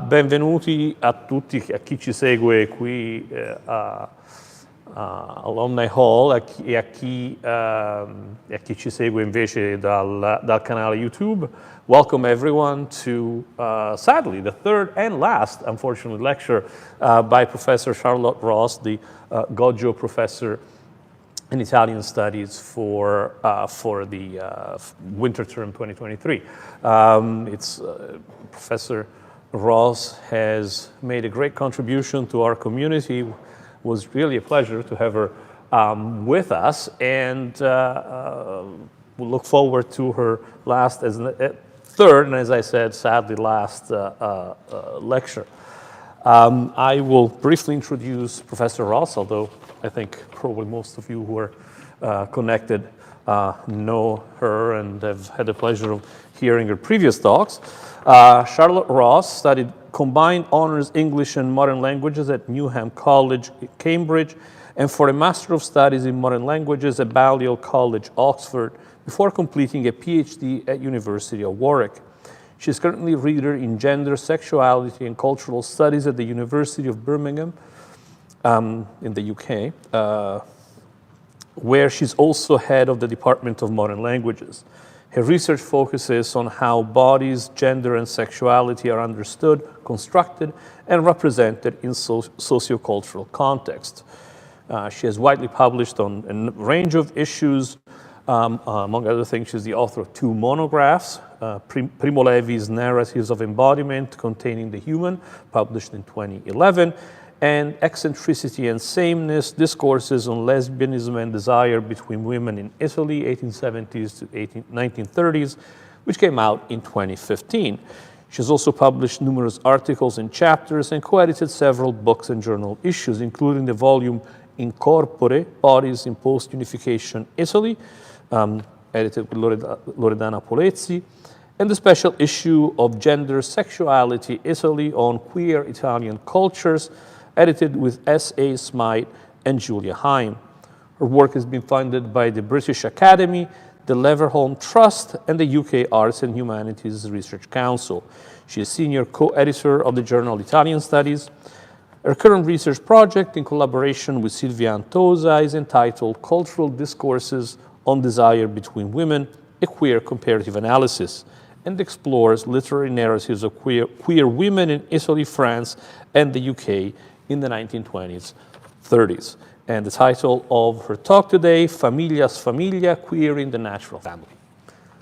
Benvenuti a tutti, a chi ci segue qui a Alumni Hall e a chi ci segue invece dal canale YouTube. Welcome everyone to, sadly, the third and last, unfortunately, lecture by Professor Charlotte Ross, the Goggio Professor in Italian Studies for the winter term 2023. Professor Ross has made a great contribution to our community. It was really a pleasure to have her with us, and we look forward to her third, and as I said, sadly last lecture. I will briefly introduce Professor Ross, although I think probably most of you who are connected know her and have had the pleasure of hearing her previous talks. Charlotte Ross studied combined honors English and modern languages at Newham College, Cambridge, and for a Master of Studies in Modern Languages at Balliol College, Oxford, before completing a PhD at University of Warwick. She is currently Reader in Gender, Sexuality and Cultural Studies at the University of Birmingham in the UK, where she's also head of the Department of Modern Languages. Her research focuses on how bodies, gender, and sexuality are understood, constructed, and represented in socio-cultural context. She has widely published on a range of issues. Among other things, she's the author of 2 monographs, Primo Levi's Narratives of Embodiment Containing the Human, published in 2011, and Eccentricity and Sameness, Discourses on Lesbianism and Desire Between Women in Italy, 1870s to 1930s, which came out in 2015. She has also published numerous articles and chapters and co-edited several books and journal issues, including the volume In Corpore, Bodies in Post-Unification Italy, edited with Loredana Polezzi, and the special issue of Gender, Sexuality, Italy on Queer Italian Cultures, edited with S.A. Smythe and Julia Heim. Her work has been funded by the British Academy, the Leverhulme Trust, and the UK Arts and Humanities Research Council. She is senior co-editor of the journal Italian Studies. Her current research project, in collaboration with Silvia Antosa, is entitled Cultural Discourses on Desire Between Women, a Queer Comparative Analysis, and explores literary narratives of queer women in Italy, France, and the UK in the 1920s, 30s. And the title of her talk today, Famiglia, sfamiglia, Queering the Natural Family.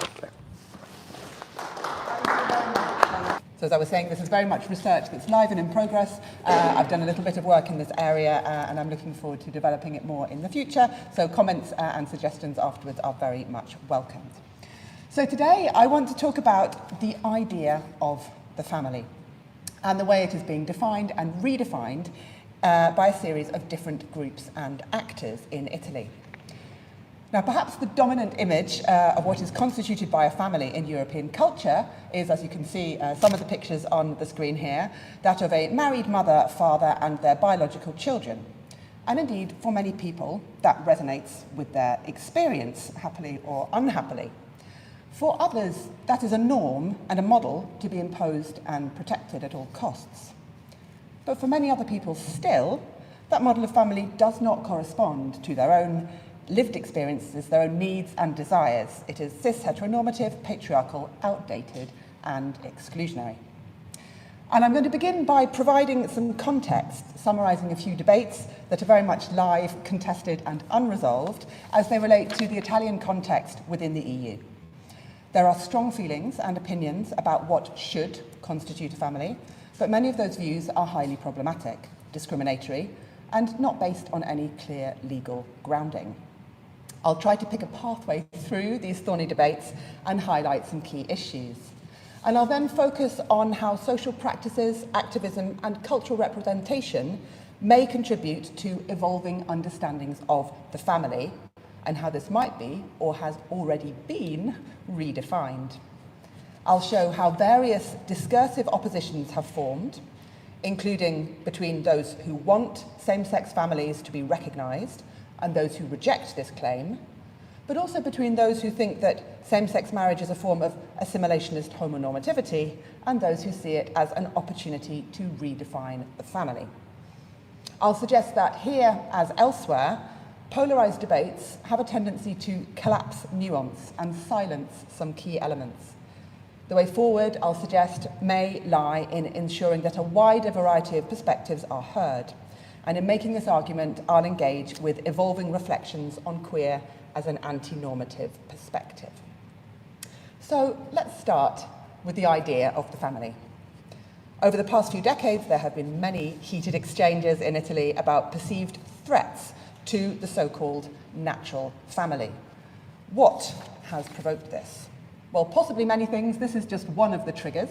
Okay. So as I was saying, this is very much research that's live and in progress. I've done a little bit of work in this area, and I'm looking forward to developing it more in the future. So comments and suggestions afterwards are very much welcomed. So today I want to talk about the idea of the family and the way it is being defined and redefined by a series of different groups and actors in Italy. Now, perhaps the dominant image of what is constituted by a family in European culture is, as you can see, some of the pictures on the screen here, that of a married mother, father, and their biological children. And indeed, for many people, that resonates with their experience, happily or unhappily. For others, that is a norm and a model to be imposed and protected at all costs. But for many other people still, that model of family does not correspond to their own lived experiences, their own needs and desires. It is cis-heteronormative, patriarchal, outdated, and exclusionary. And I'm going to begin by providing some context, summarising a few debates that are very much live, contested, and unresolved as they relate to the Italian context within the EU. There are strong feelings and opinions about what should constitute a family, but many of those views are highly problematic, discriminatory, and not based on any clear legal grounding. I'll try to pick a pathway through these thorny debates and highlight some key issues. And I'll then focus on how social practices, activism, and cultural representation may contribute to evolving understandings of the family and how this might be, or has already been, redefined. I'll show how various discursive oppositions have formed, including between those who want same-sex families to be recognised and those who reject this claim, but also between those who think that same-sex marriage is a form of assimilationist homonormativity and those who see it as an opportunity to redefine the family. I'll suggest that here, as elsewhere, polarized debates have a tendency to collapse nuance and silence some key elements. The way forward, I'll suggest, may lie in ensuring that a wider variety of perspectives are heard. And in making this argument, I'll engage with evolving reflections on queer as an anti-normative perspective. So let's start with the idea of the family. Over the past few decades, there have been many heated exchanges in Italy about perceived threats to the so-called natural family. What has provoked this? Well, possibly many things. This is just one of the triggers.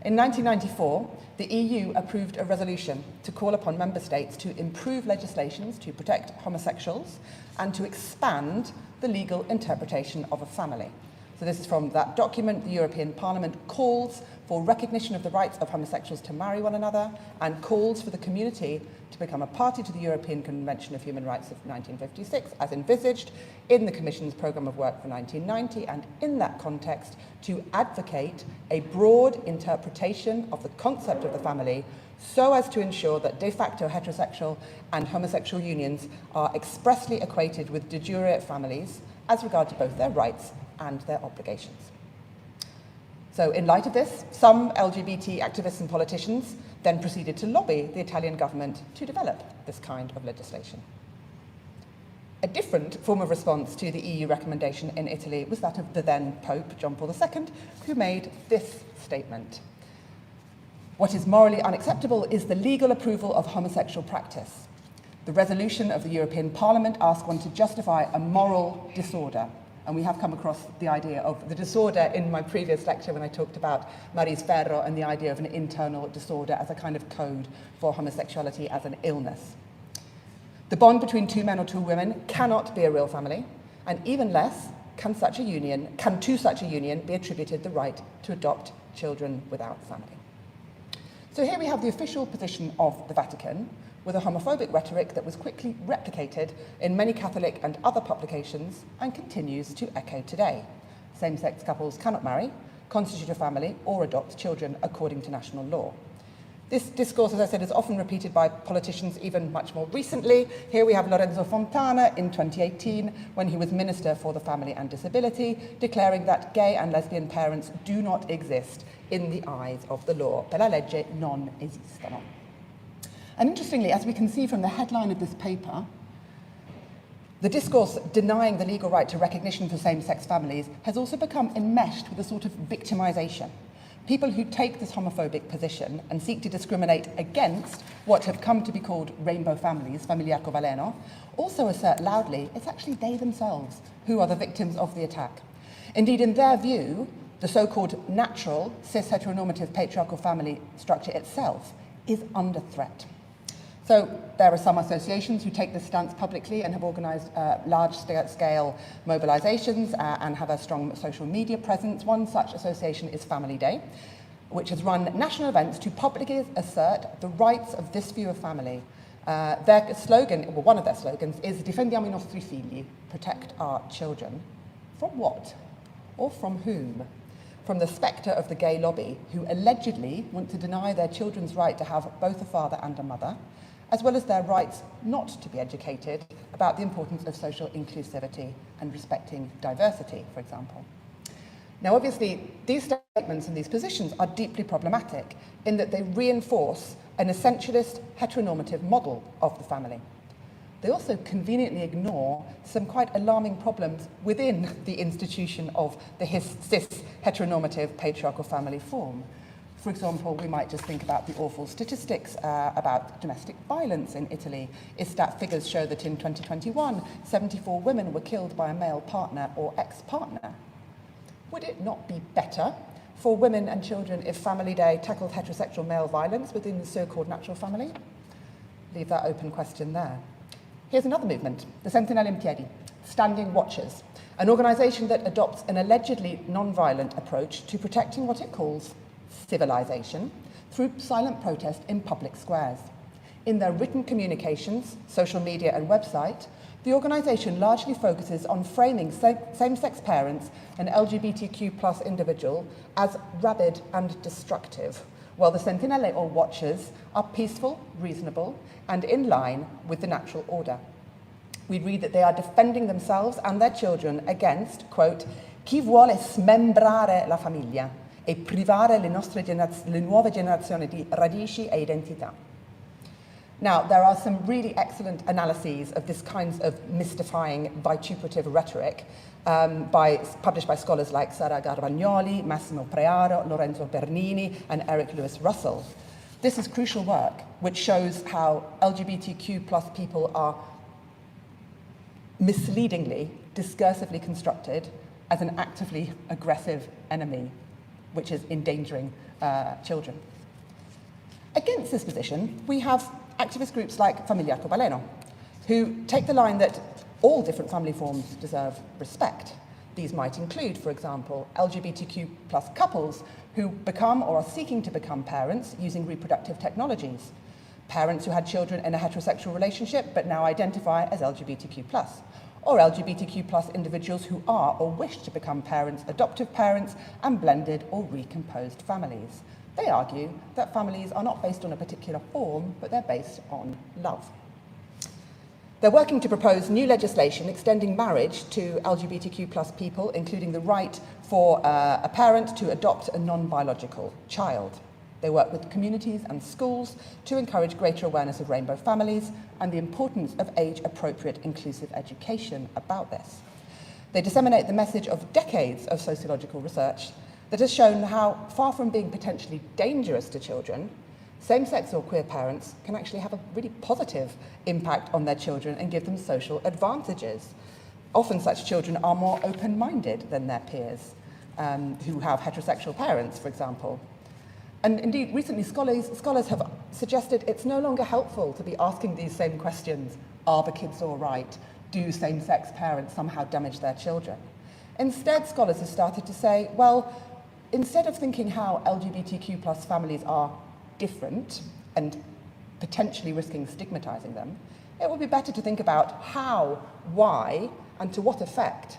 In 1994, the EU approved a resolution to call upon member states to improve legislations to protect homosexuals and to expand the legal interpretation of a family. So this is from that document. The European Parliament calls for recognition of the rights of homosexuals to marry one another and calls for the community to become a party to the European Convention of Human Rights of 1956, as envisaged in the Commission's programme of work for 1990, and in that context to advocate a broad interpretation of the concept of the family so as to ensure that de facto heterosexual and homosexual unions are expressly equated with de jure families as regard to both their rights and their obligations. So in light of this, some LGBT activists and politicians then proceeded to lobby the Italian government to develop this kind of legislation. A different form of response to the EU recommendation in Italy was that of the then Pope, John Paul II, who made this statement. What is morally unacceptable is the legal approval of homosexual practice. The resolution of the European Parliament asked one to justify a moral disorder. And we have come across the idea of the disorder in my previous lecture when I talked about Maris Ferro and the idea of an internal disorder as a kind of code for homosexuality as an illness. The bond between two men or two women cannot be a real family, and even less can to such a union be attributed the right to adopt children without family. So here we have the official position of the Vatican, with a homophobic rhetoric that was quickly replicated in many Catholic and other publications and continues to echo today. Same-sex couples cannot marry, constitute a family, or adopt children according to national law. This discourse, as I said, is often repeated by politicians even much more recently. Here we have Lorenzo Fontana in 2018, when he was Minister for the Family and Disability, declaring that gay and lesbian parents do not exist in the eyes of the law. Per la legge non esistono. And interestingly, as we can see from the headline of this paper, the discourse denying the legal right to recognition for same-sex families has also become enmeshed with a sort of victimization. People who take this homophobic position and seek to discriminate against what have come to be called rainbow families, famiglia covaleno, also assert loudly it's actually they themselves who are the victims of the attack. Indeed, in their view, the so-called natural, cis-heteronormative patriarchal family structure itself is under threat. So there are some associations who take this stance publicly and have organised large-scale mobilisations and have a strong social media presence. One such association is Family Day, which has run national events to publicly assert the rights of this view of family. Their slogan, well, one of their slogans, is "Difendiamo I nostri figli," protect our children. From what? Or from whom? From the spectre of the gay lobby, who allegedly want to deny their children's right to have both a father and a mother, as well as their rights not to be educated about the importance of social inclusivity and respecting diversity, for example. Now, obviously, these statements and these positions are deeply problematic in that they reinforce an essentialist heteronormative model of the family. They also conveniently ignore some quite alarming problems within the institution of the cis-heteronormative patriarchal family form. For example, we might just think about the awful statistics about domestic violence in Italy. ISTAT figures show that in 2021, 74 women were killed by a male partner or ex-partner. Would it not be better for women and children if Family Day tackled heterosexual male violence within the so-called natural family? Leave that open question there. Here's another movement, the Sentinelle in piedi, Standing Watchers, an organisation that adopts an allegedly non-violent approach to protecting what it calls civilization through silent protest in public squares. In their written communications, social media and website, The organisation largely focuses on framing same-sex parents and LGBTQ+ individual as rabid and destructive, while the Sentinelle, or Watchers, are peaceful, reasonable, and in line with the natural order. We read that they are defending themselves and their children against, quote, chi vuole smembrare la famiglia e privare le nuove generazioni di radici e identità. Now, there are some really excellent analyses of this kind of mystifying vituperative rhetoric published by scholars like Sara Garbagnoli, Massimo Prearo, Lorenzo Bernini, and Eric Lewis Russell. This is crucial work which shows how LGBTQ+ people are misleadingly, discursively constructed as an actively aggressive enemy, which is endangering children. Against this position, we have activist groups like Famiglia, who take the line that all different family forms deserve respect. These might include, for example, LGBTQ+ couples who become or are seeking to become parents using reproductive technologies, parents who had children in a heterosexual relationship but now identify as LGBTQ+, or LGBTQ+ individuals who are or wish to become parents, adoptive parents, and blended or recomposed families. They argue that families are not based on a particular form, but they're based on love. They're working to propose new legislation extending marriage to LGBTQ+ people, including the right for a parent to adopt a non-biological child. They work with communities and schools to encourage greater awareness of rainbow families and the importance of age-appropriate inclusive education about this. They disseminate the message of decades of sociological research that has shown how, far from being potentially dangerous to children, same-sex or queer parents can actually have a really positive impact on their children and give them social advantages. Often such children are more open-minded than their peers who have heterosexual parents, for example. And indeed, recently scholars have suggested it's no longer helpful to be asking these same questions. Are the kids all right? Do same-sex parents somehow damage their children? Instead, scholars have started to say, well, instead of thinking how LGBTQ+ families are different and potentially risking stigmatizing them, it would be better to think about how, why, and to what effect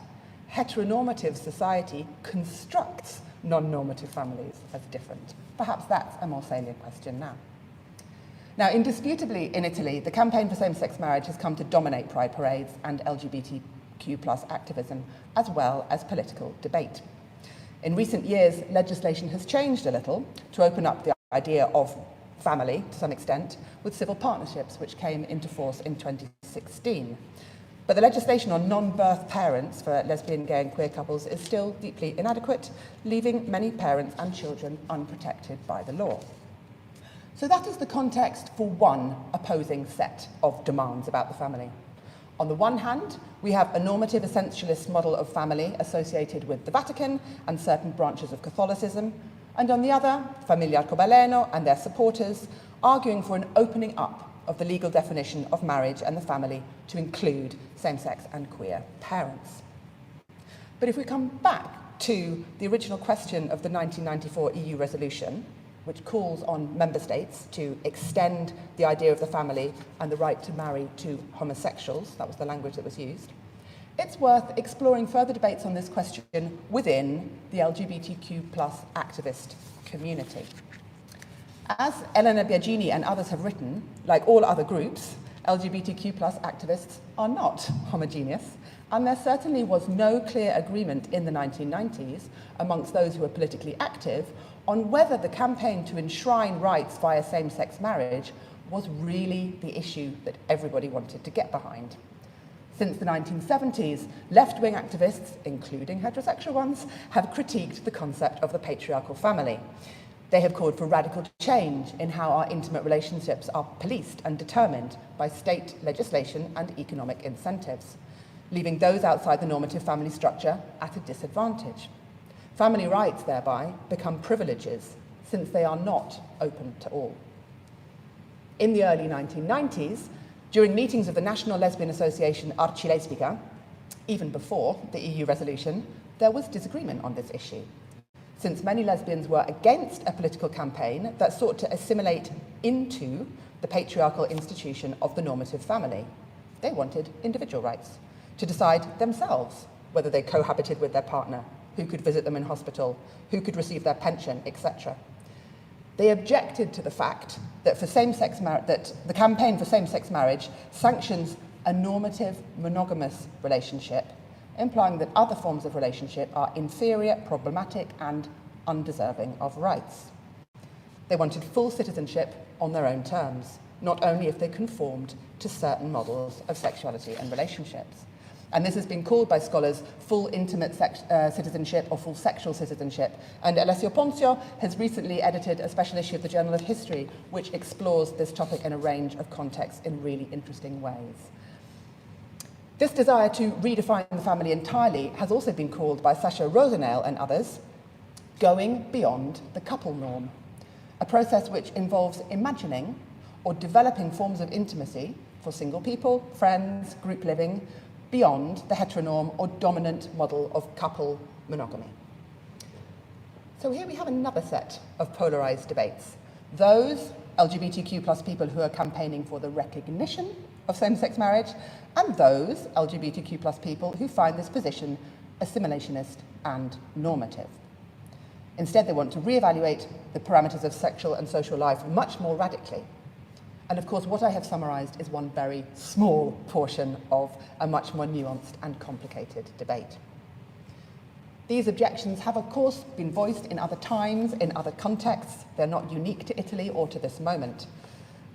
heteronormative society constructs non-normative families as different. Perhaps that's a more salient question now. Now, indisputably in Italy, the campaign for same-sex marriage has come to dominate pride parades and LGBTQ+ activism, as well as political debate. In recent years, legislation has changed a little to open up the idea of family, to some extent, with civil partnerships, which came into force in 2016. But the legislation on non-birth parents for lesbian, gay and queer couples is still deeply inadequate, leaving many parents and children unprotected by the law. So that is the context for one opposing set of demands about the family. On the one hand, we have a normative essentialist model of family associated with the Vatican and certain branches of Catholicism, and on the other, Famiglia and their supporters arguing for an opening up of the legal definition of marriage and the family to include same-sex and queer parents. But if we come back to the original question of the 1994 EU resolution, which calls on member states to extend the idea of the family and the right to marry to homosexuals, that was the language that was used, it's worth exploring further debates on this question within the LGBTQ+ activist community. As Elena Biagini and others have written, like all other groups, LGBTQ+ activists are not homogeneous, and there certainly was no clear agreement in the 1990s amongst those who were politically active on whether the campaign to enshrine rights via same-sex marriage was really the issue that everybody wanted to get behind. Since the 1970s, left-wing activists, including heterosexual ones, have critiqued the concept of the patriarchal family. They have called for radical change in how our intimate relationships are policed and determined by state legislation and economic incentives, leaving those outside the normative family structure at a disadvantage. Family rights, thereby, become privileges, since they are not open to all. In the early 1990s, during meetings of the National Lesbian Association Arci Lesbica, even before the EU resolution, there was disagreement on this issue, since many lesbians were against a political campaign that sought to assimilate into the patriarchal institution of the normative family. They wanted individual rights to decide themselves whether they cohabited with their partner, who could visit them in hospital, who could receive their pension, etc. They objected to the fact that that the campaign for same-sex marriage sanctions a normative, monogamous relationship, implying that other forms of relationship are inferior, problematic, and undeserving of rights. They wanted full citizenship on their own terms, not only if they conformed to certain models of sexuality and relationships. And this has been called by scholars full intimate citizenship or full sexual citizenship. And Alessio Ponzio has recently edited a special issue of the Journal of History, which explores this topic in a range of contexts in really interesting ways. This desire to redefine the family entirely has also been called by Sasha Rosenell and others going beyond the couple norm, a process which involves imagining or developing forms of intimacy for single people, friends, group living, beyond the heteronorm or dominant model of couple monogamy. So here we have another set of polarized debates. Those LGBTQ plus people who are campaigning for the recognition of same-sex marriage, and those LGBTQ plus people who find this position assimilationist and normative. Instead, they want to reevaluate the parameters of sexual and social life much more radically. And of course, what I have summarized is one very small portion of a much more nuanced and complicated debate. These objections have, of course, been voiced in other times, in other contexts. They're not unique to Italy or to this moment.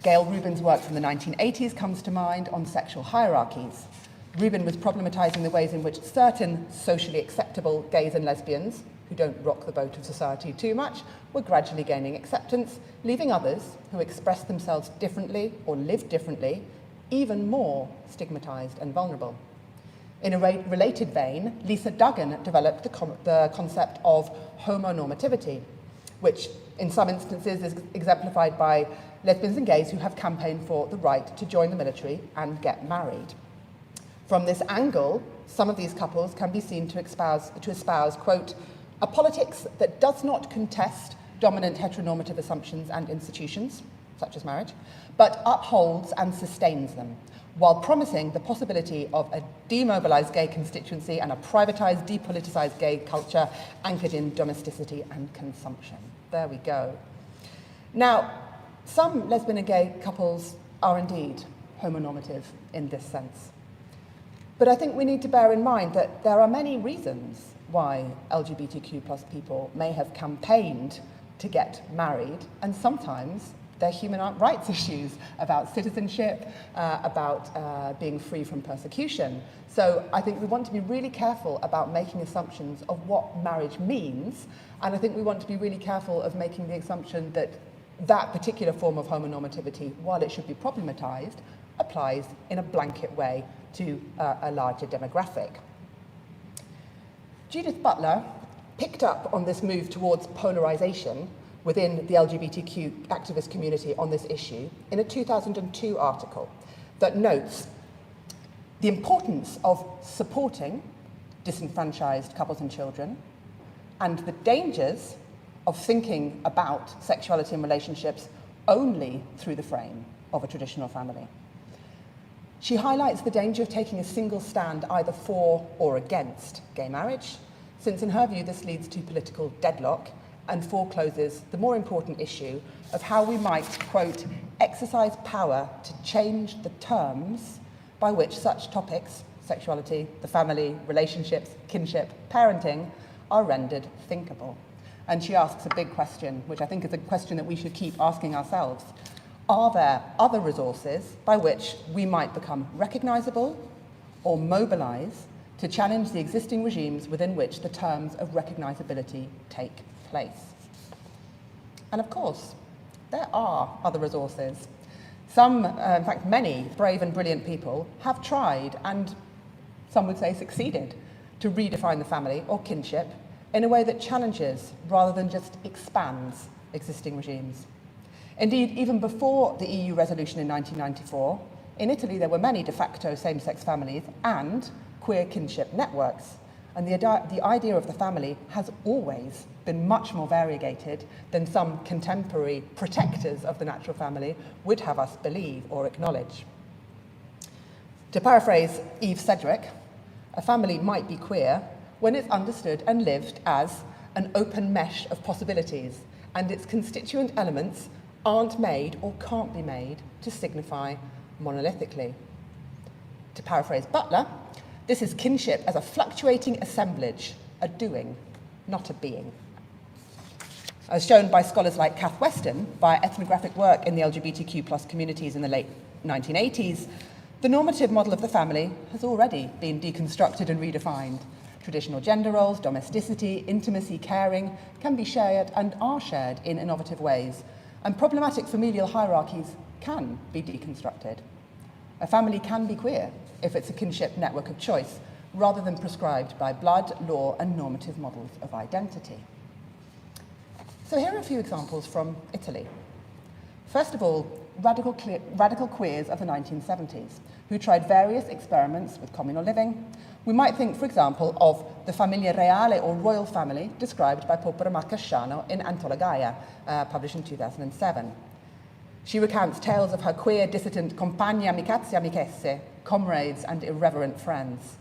Gail Rubin's work from the 1980s comes to mind on sexual hierarchies. Rubin was problematizing the ways in which certain socially acceptable gays and lesbians, who don't rock the boat of society too much, were gradually gaining acceptance, leaving others who express themselves differently or live differently even more stigmatized and vulnerable. In a related vein, Lisa Duggan developed the concept of homonormativity, which in some instances is exemplified by lesbians and gays who have campaigned for the right to join the military and get married. From this angle, some of these couples can be seen to espouse, quote, a politics that does not contest dominant heteronormative assumptions and institutions, such as marriage, but upholds and sustains them, while promising the possibility of a demobilized gay constituency and a privatized, depoliticized gay culture anchored in domesticity and consumption. There we go. Now, some lesbian and gay couples are indeed homonormative in this sense. But I think we need to bear in mind that there are many reasons why LGBTQ plus people may have campaigned to get married, and sometimes they're human rights issues about citizenship, about being free from persecution. So I think we want to be really careful about making assumptions of what marriage means, and I think we want to be really careful of making the assumption that that particular form of homonormativity, while it should be problematized, applies in a blanket way to a larger demographic. Judith Butler picked up on this move towards polarization within the LGBTQ activist community on this issue in a 2002 article that notes the importance of supporting disenfranchised couples and children and the dangers of thinking about sexuality and relationships only through the frame of a traditional family. She highlights the danger of taking a single stand either for or against gay marriage, since in her view this leads to political deadlock and forecloses the more important issue of how we might, quote, exercise power to change the terms by which such topics, sexuality, the family, relationships, kinship, parenting, are rendered thinkable. And she asks a big question, which I think is a question that we should keep asking ourselves. Are there other resources by which we might become recognizable or mobilize to challenge the existing regimes within which the terms of recognizability take place? And of course, there are other resources. Some, in fact, many brave and brilliant people have tried, and some would say succeeded, to redefine the family or kinship in a way that challenges rather than just expands existing regimes. Indeed, even before the EU resolution in 1994, in Italy there were many de facto same-sex families and queer kinship networks. And the idea of the family has always been much more variegated than some contemporary protectors of the natural family would have us believe or acknowledge. To paraphrase Eve Sedgwick, a family might be queer when it's understood and lived as an open mesh of possibilities, and its constituent elements aren't made or can't be made to signify monolithically. To paraphrase Butler, this is kinship as a fluctuating assemblage, a doing, not a being. As shown by scholars like Kath Weston via ethnographic work in the LGBTQ+ communities in the late 1980s, the normative model of the family has already been deconstructed and redefined. Traditional gender roles, domesticity, intimacy, caring can be shared and are shared in innovative ways, and problematic familial hierarchies can be deconstructed. A family can be queer if it's a kinship network of choice, rather than prescribed by blood, law, and normative models of identity. So here are a few examples from Italy. First of all, radical queers of the 1970s, who tried various experiments with communal living. We might think, for example, of the Famiglia Reale or royal family described by Popera Marcasciano in Antologaia, published in 2007. She recounts tales of her queer dissident compagni amicazze amichesse, comrades and irreverent friends.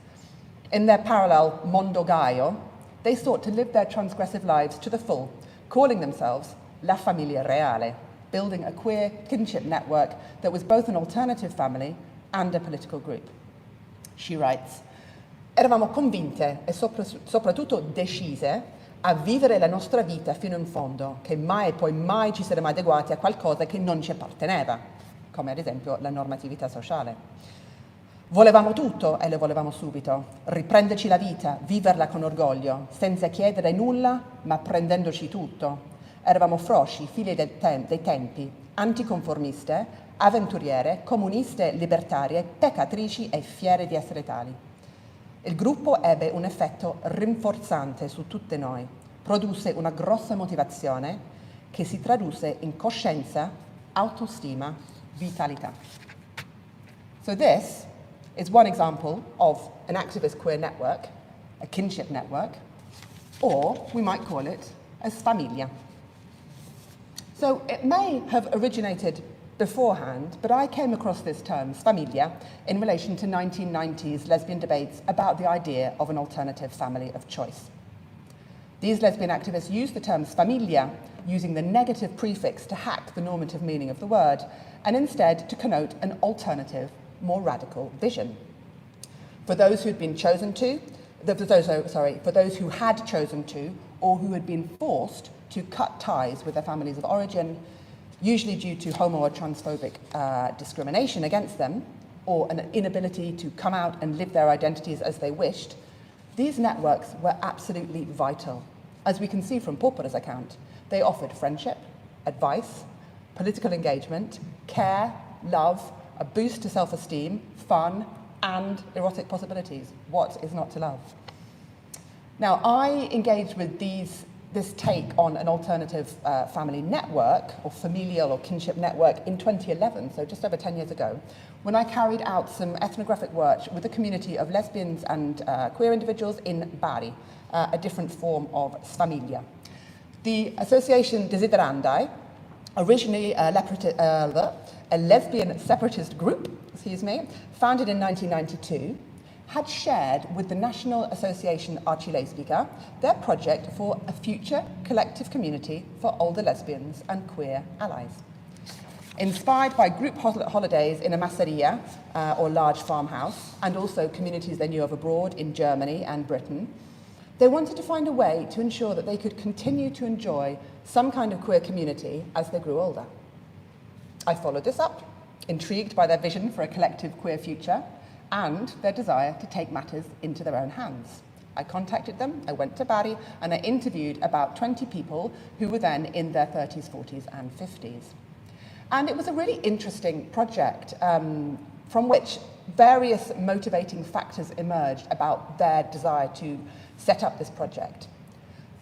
In their parallel Mondo Gaio, they sought to live their transgressive lives to the full, calling themselves La Famiglia Reale, building a queer kinship network that was both an alternative family and a political group. She writes, "Eravamo convinte e soprattutto decise a vivere la nostra vita fino in fondo, che mai e poi mai ci saremmo adeguati a qualcosa che non ci apparteneva, come ad esempio la normatività sociale. Volevamo tutto e lo volevamo subito, riprenderci la vita, viverla con orgoglio, senza chiedere nulla, ma prendendoci tutto. Eravamo frosci, figlie dei tempi, anticonformiste, avventuriere, comuniste, libertarie, peccatrici e fiere di essere tali. Il gruppo ebbe un effetto rinforzante su tutte noi, produsse una grossa motivazione che si tradusse in coscienza, autostima, vitalità." So this is one example of an activist queer network, a kinship network, or we might call it a sfamiglia. So it may have originated beforehand, but I came across this term, sfamiglia, in relation to 1990s lesbian debates about the idea of an alternative family of choice. These lesbian activists used the term sfamiglia, using the negative prefix to hack the normative meaning of the word, and instead to connote an alternative, more radical vision. For those who had been chosen to, for those who had chosen to, or who had been forced to cut ties with their families of origin, usually due to homo or transphobic discrimination against them, or an inability to come out and live their identities as they wished, these networks were absolutely vital. As we can see from Popera's account, they offered friendship, advice, political engagement, care, love, a boost to self-esteem, fun, and erotic possibilities. What is not to love? Now, I engaged with this take on an alternative family network, or familial or kinship network, in 2011, so just over 10 years ago, when I carried out some ethnographic work with a community of lesbians and queer individuals in Bari, a different form of sfamiglia. The association Desiderandai, originally a lesbian separatist group, founded in 1992, had shared with the National Association Archilesbica their project for a future collective community for older lesbians and queer allies. Inspired by group holidays in a masseria, or large farmhouse, and also communities they knew of abroad in Germany and Britain, they wanted to find a way to ensure that they could continue to enjoy some kind of queer community as they grew older. I followed this up, intrigued by their vision for a collective queer future and their desire to take matters into their own hands. I contacted them, I went to Bari, and I interviewed about 20 people who were then in their 30s, 40s, and 50s. And it was a really interesting project from which various motivating factors emerged about their desire to set up this project.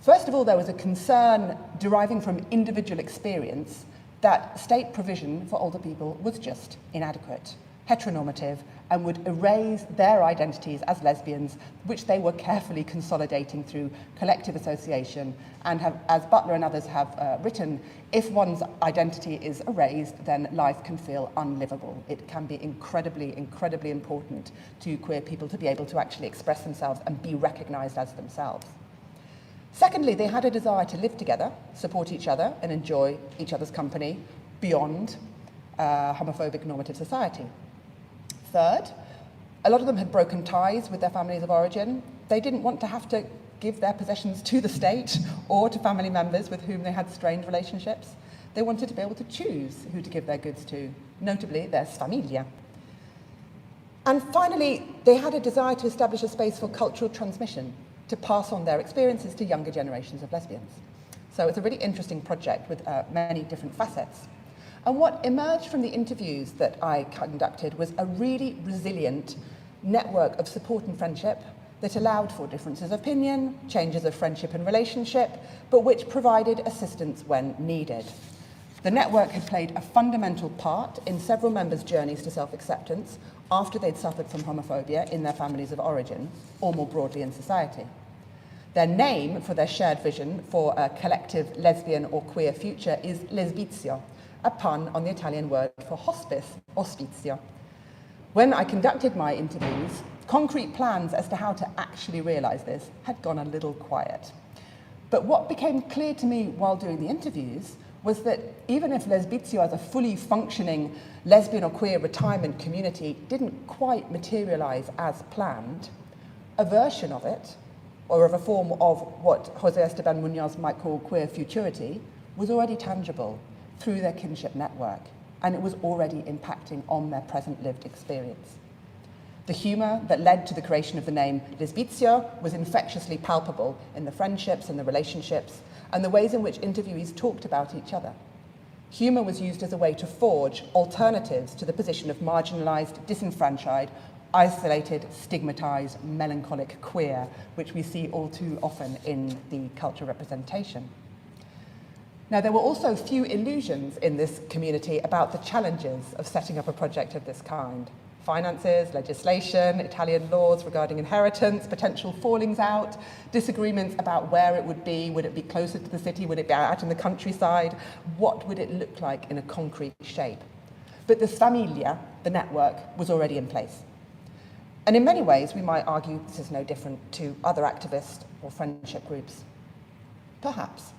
First of all, there was a concern deriving from individual experience that state provision for older people was just inadequate, heteronormative, and would erase their identities as lesbians, which they were carefully consolidating through collective association, and have, as Butler and others have written, if one's identity is erased, then life can feel unlivable. It can be incredibly, incredibly important to queer people to be able to actually express themselves and be recognised as themselves. Secondly, they had a desire to live together, support each other, and enjoy each other's company beyond homophobic normative society. Third, a lot of them had broken ties with their families of origin. They didn't want to have to give their possessions to the state or to family members with whom they had strained relationships. They wanted to be able to choose who to give their goods to, notably their sfamiglia. And finally, they had a desire to establish a space for cultural transmission, to pass on their experiences to younger generations of lesbians. So it's a really interesting project with many different facets. And what emerged from the interviews that I conducted was a really resilient network of support and friendship that allowed for differences of opinion, changes of friendship and relationship, but which provided assistance when needed. The network had played a fundamental part in several members' journeys to self-acceptance after they'd suffered from homophobia in their families of origin, or more broadly in society. Their name for their shared vision for a collective lesbian or queer future is lesbizio, a pun on the Italian word for hospice, ospizio. When I conducted my interviews, concrete plans as to how to actually realise this had gone a little quiet. But what became clear to me while doing the interviews was that even if lesbizio as a fully functioning lesbian or queer retirement community didn't quite materialise as planned, a version of it, or of a form of what José Esteban Muñoz might call queer futurity, was already tangible through their kinship network, and it was already impacting on their present lived experience. The humour that led to the creation of the name lesbizio was infectiously palpable in the friendships and the relationships, and the ways in which interviewees talked about each other. Humour was used as a way to forge alternatives to the position of marginalised, disenfranchised, isolated, stigmatised, melancholic queer, which we see all too often in the cultural representation. Now, there were also few illusions in this community about the challenges of setting up a project of this kind. Finances, legislation, Italian laws regarding inheritance, potential fallings out, disagreements about where it would be closer to the city, would it be out in the countryside, what would it look like in a concrete shape. But the Famiglia, the network, was already in place. And in many ways, we might argue this is no different to other activist or friendship groups. Perhaps.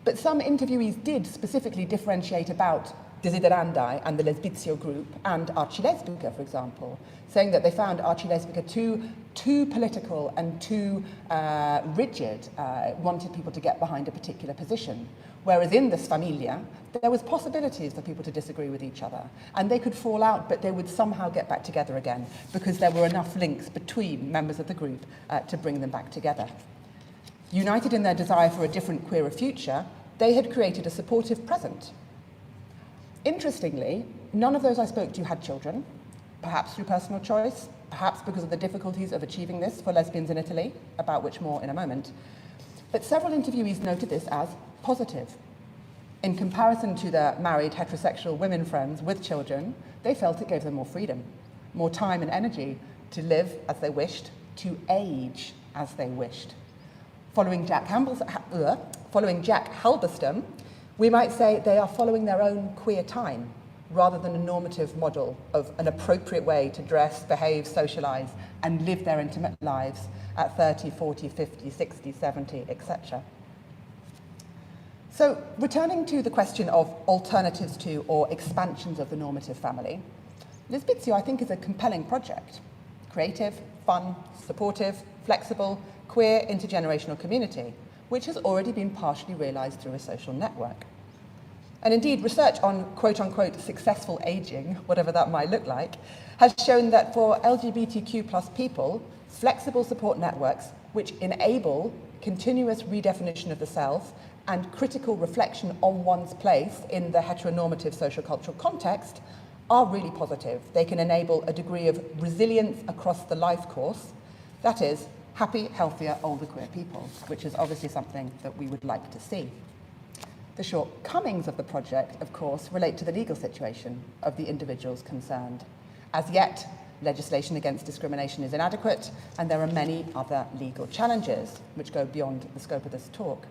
But some interviewees did specifically differentiate about Desiderandi and the Lesbizio group and Archilesbica, for example, saying that they found Archilesbica too political and too rigid, wanted people to get behind a particular position. Whereas in this Famiglia, there was possibilities for people to disagree with each other, and they could fall out, but they would somehow get back together again because there were enough links between members of the group to bring them back together. United in their desire for a different, queerer future, they had created a supportive present. Interestingly, none of those I spoke to had children, perhaps through personal choice, perhaps because of the difficulties of achieving this for lesbians in Italy, about which more in a moment. But several interviewees noted this as positive. In comparison to their married heterosexual women friends with children, they felt it gave them more freedom, more time and energy to live as they wished, to age as they wished. Following Jack Halberstam, we might say they are following their own queer time, rather than a normative model of an appropriate way to dress, behave, socialise, and live their intimate lives at 30, 40, 50, 60, 70, etc. So, returning to the question of alternatives to or expansions of the normative family, Lesbizio, I think, is a compelling project. Creative, fun, supportive, flexible, queer, intergenerational community, which has already been partially realised through a social network. And indeed, research on quote-unquote successful ageing, whatever that might look like, has shown that for LGBTQ+ people, flexible support networks which enable continuous redefinition of the self and critical reflection on one's place in the heteronormative social-cultural context are really positive. They can enable a degree of resilience across the life course, that is, happy, healthier, older queer people, which is obviously something that we would like to see. The shortcomings of the project, of course, relate to the legal situation of the individuals concerned. As yet, legislation against discrimination is inadequate, and there are many other legal challenges which go beyond the scope of this talk.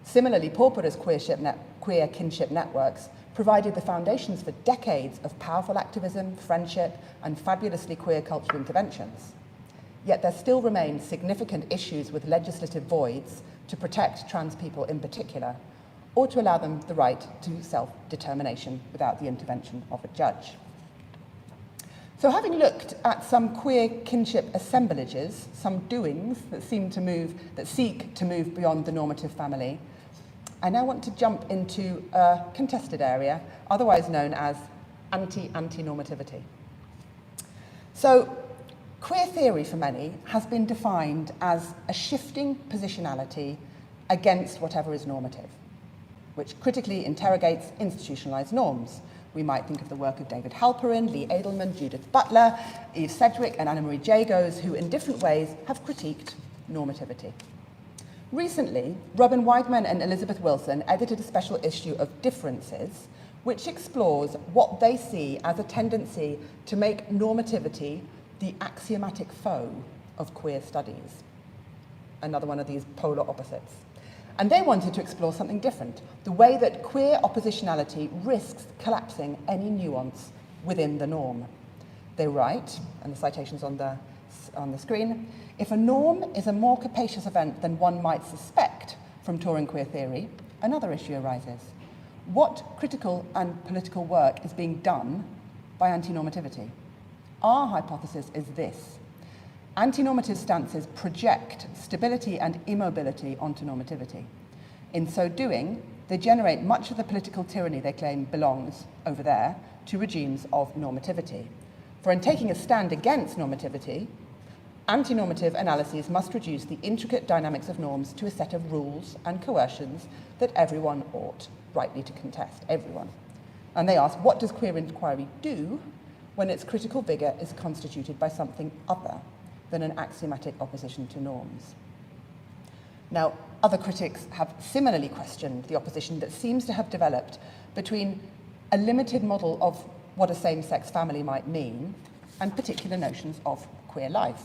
Similarly, Porpora's queer kinship networks provided the foundations for decades of powerful activism, friendship, and fabulously queer cultural interventions. Yet there still remain significant issues with legislative voids to protect trans people in particular, or to allow them the right to self-determination without the intervention of a judge. So having looked at some queer kinship assemblages, some doings that seek to move beyond the normative family, I now want to jump into a contested area, otherwise known as anti-normativity. So queer theory for many has been defined as a shifting positionality against whatever is normative, which critically interrogates institutionalized norms. We might think of the work of David Halperin, Lee Edelman, Judith Butler, Eve Sedgwick, and Anna-Marie Jagos, who in different ways have critiqued normativity. Recently, Robin Weidman and Elizabeth Wilson edited a special issue of Differences, which explores what they see as a tendency to make normativity the axiomatic foe of queer studies. Another one of these polar opposites. And they wanted to explore something different, the way that queer oppositionality risks collapsing any nuance within the norm. They write, and the citation's on the screen, if a norm is a more capacious event than one might suspect from touring queer theory, another issue arises. What critical and political work is being done by anti-normativity? Our hypothesis is this. Anti-normative stances project stability and immobility onto normativity. In so doing, they generate much of the political tyranny they claim belongs over there to regimes of normativity. For in taking a stand against normativity, anti-normative analyses must reduce the intricate dynamics of norms to a set of rules and coercions that everyone ought rightly to contest, everyone. And they ask, what does queer inquiry do when its critical vigour is constituted by something other than an axiomatic opposition to norms? Now, other critics have similarly questioned the opposition that seems to have developed between a limited model of what a same-sex family might mean and particular notions of queer life.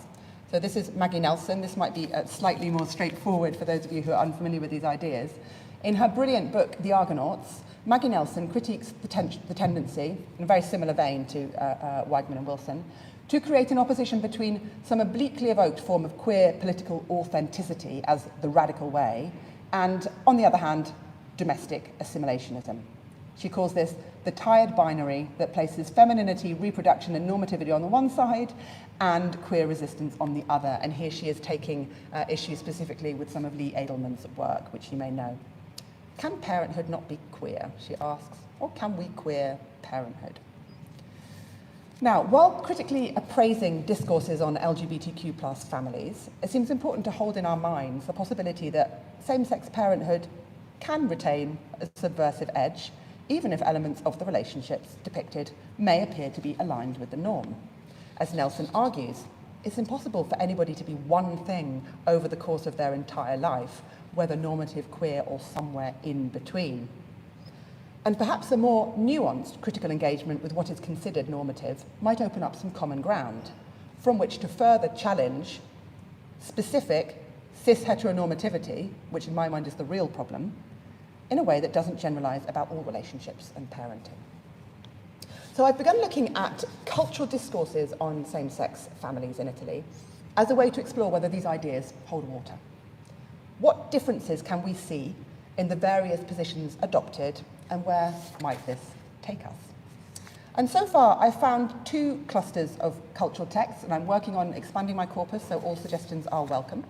So this is Maggie Nelson. This might be slightly more straightforward for those of you who are unfamiliar with these ideas. In her brilliant book, The Argonauts, Maggie Nelson critiques the tendency, in a very similar vein to Weidman and Wilson, to create an opposition between some obliquely evoked form of queer political authenticity as the radical way, and, on the other hand, domestic assimilationism. She calls this the tired binary that places femininity, reproduction, and normativity on the one side, and queer resistance on the other. And here she is taking issue specifically with some of Lee Edelman's work, which you may know. Can parenthood not be queer, she asks, or can we queer parenthood? Now, while critically appraising discourses on LGBTQ plus families, it seems important to hold in our minds the possibility that same-sex parenthood can retain a subversive edge, even if elements of the relationships depicted may appear to be aligned with the norm. As Nelson argues, it's impossible for anybody to be one thing over the course of their entire life, whether normative, queer, or somewhere in between. And perhaps a more nuanced critical engagement with what is considered normative might open up some common ground from which to further challenge specific cis-heteronormativity, which in my mind is the real problem, in a way that doesn't generalize about all relationships and parenting. So I've begun looking at cultural discourses on same-sex families in Italy as a way to explore whether these ideas hold water. What differences can we see in the various positions adopted, and where might this take us? And so far, I've found two clusters of cultural texts, and I'm working on expanding my corpus, so all suggestions are welcome.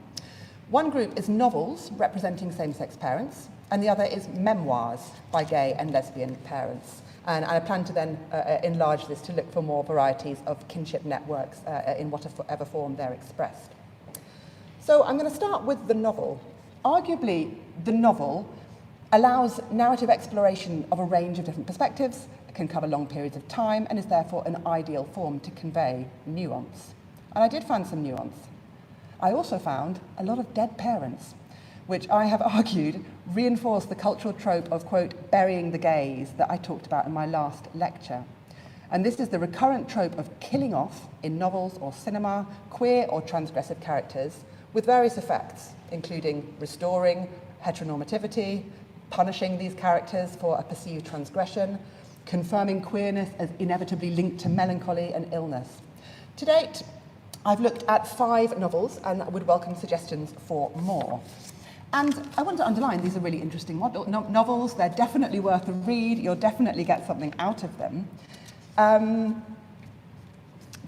One group is novels representing same-sex parents, and the other is memoirs by gay and lesbian parents. And I plan to then enlarge this to look for more varieties of kinship networks in whatever form they're expressed. So I'm going to start with the novel. Arguably, the novel allows narrative exploration of a range of different perspectives, it can cover long periods of time, and is therefore an ideal form to convey nuance. And I did find some nuance. I also found a lot of dead parents, which I have argued reinforce the cultural trope of, quote, burying the gays that I talked about in my last lecture. And this is the recurrent trope of killing off, in novels or cinema, queer or transgressive characters with various effects, including restoring heteronormativity, punishing these characters for a perceived transgression, confirming queerness as inevitably linked to melancholy and illness. To date, I've looked at 5 novels and would welcome suggestions for more. And I want to underline, these are really interesting novels. They're definitely worth a read. You'll definitely get something out of them. But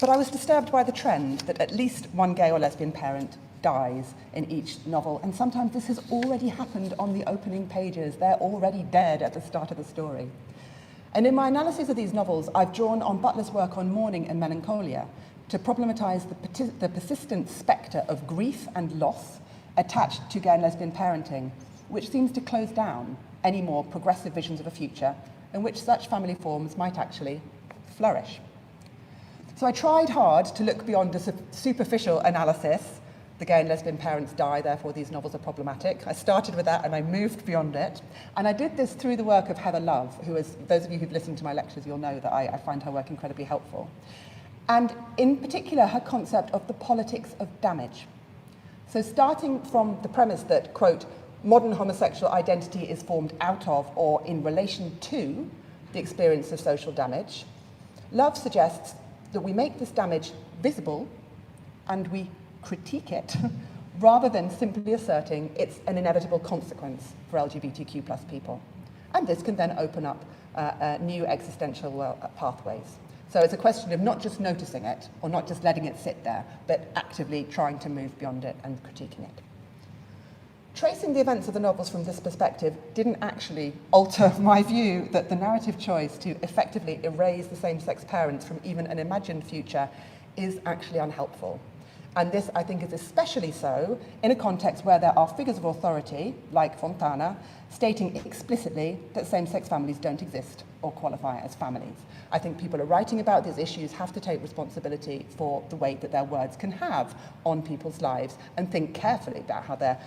I was disturbed by the trend that at least one gay or lesbian parent dies in each novel. And sometimes this has already happened on the opening pages. They're already dead at the start of the story. And in my analysis of these novels, I've drawn on Butler's work on mourning and melancholia to problematize the persistent spectre of grief and loss attached to gay and lesbian parenting, which seems to close down any more progressive visions of a future in which such family forms might actually flourish. So I tried hard to look beyond a superficial analysis. The gay and lesbian parents die, therefore these novels are problematic. I started with that and I moved beyond it. And I did this through the work of Heather Love, who is, those of you who've listened to my lectures, you'll know that I find her work incredibly helpful. And in particular, her concept of the politics of damage. So starting from the premise that, quote, modern homosexual identity is formed out of or in relation to the experience of social damage, Love suggests that we make this damage visible and we critique it rather than simply asserting it's an inevitable consequence for LGBTQ plus people. And this can then open up new existential pathways. So it's a question of not just noticing it or not just letting it sit there, but actively trying to move beyond it and critiquing it. Tracing the events of the novels from this perspective didn't actually alter my view that the narrative choice to effectively erase the same-sex parents from even an imagined future is actually unhelpful. And this, I think, is especially so in a context where there are figures of authority, like Fontana, stating explicitly that same-sex families don't exist or qualify as families. I think people are writing about these issues have to take responsibility for the weight that their words can have on people's lives and think carefully about how they're